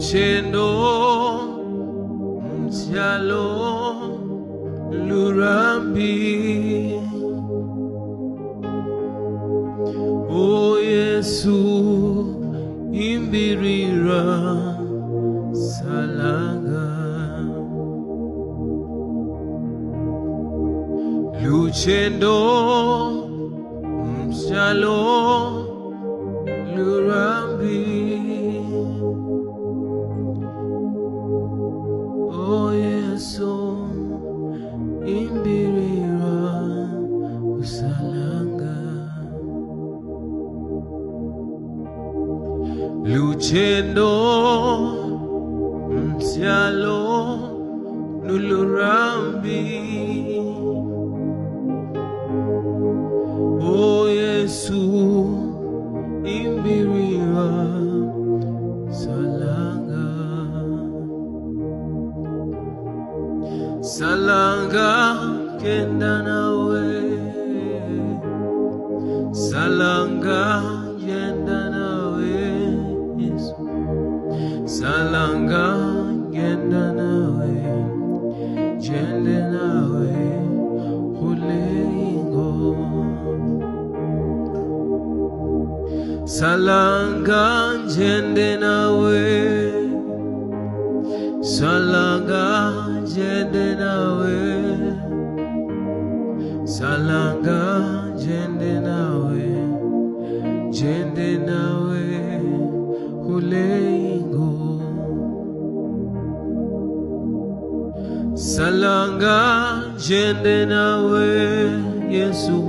Luchendo mtialo lurambi, O Yesu imbirira salanga. Luchendo mtialo lurambi, O Yesu imbirira usalanga. Luchendo mtialo lulurambi, O Yesu imbirira salanga. Salanga kenda nawe, salanga yenda nawe Yesu, salanga yenda nawe, jende nawe hulengo. Salanga jende nawe, salanga jende nawe, salanga jende nawe, jende nawe hulengo. Salanga jende nawe Yesu,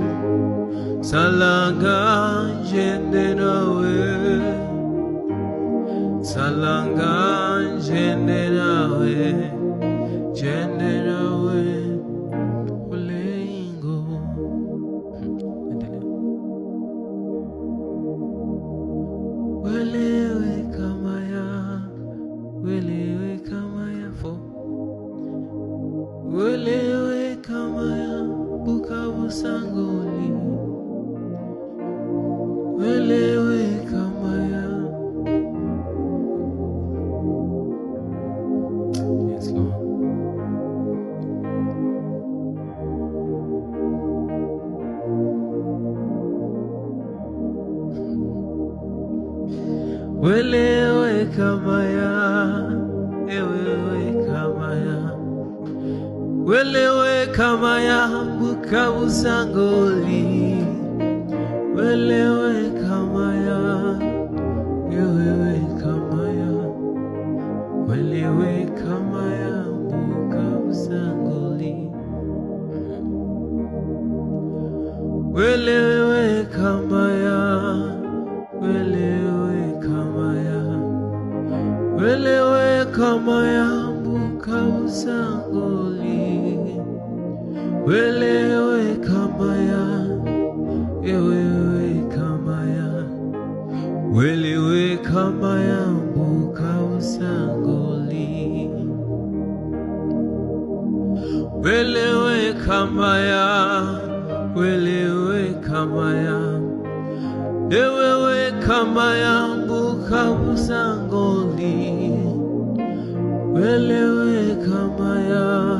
salanga jende nawe, salanga jende nawe, jende nawe ulengo. Welewe kama ya, welewe kama ya fo, welewe kama ya Bukavu Sangoli, welewe kama ya. Yes, Lord. Welewe kama ya, ewewe kama ya, welewe kama ya Bukavu Sangoli, welewe kama ya, ewewe kama ya, welewe kama ya Bukavu Sangoli, welewe kama ya, welewe kama ya, welewe kama ya Bukavu Sangoli, welewe kama ya, ewewe kama ya, welewe kama ya Bukavu Sangoli, welewe kama ya, welewe kama ya, ewewe kama ya Bukavu Sangoli, welewe kama ya.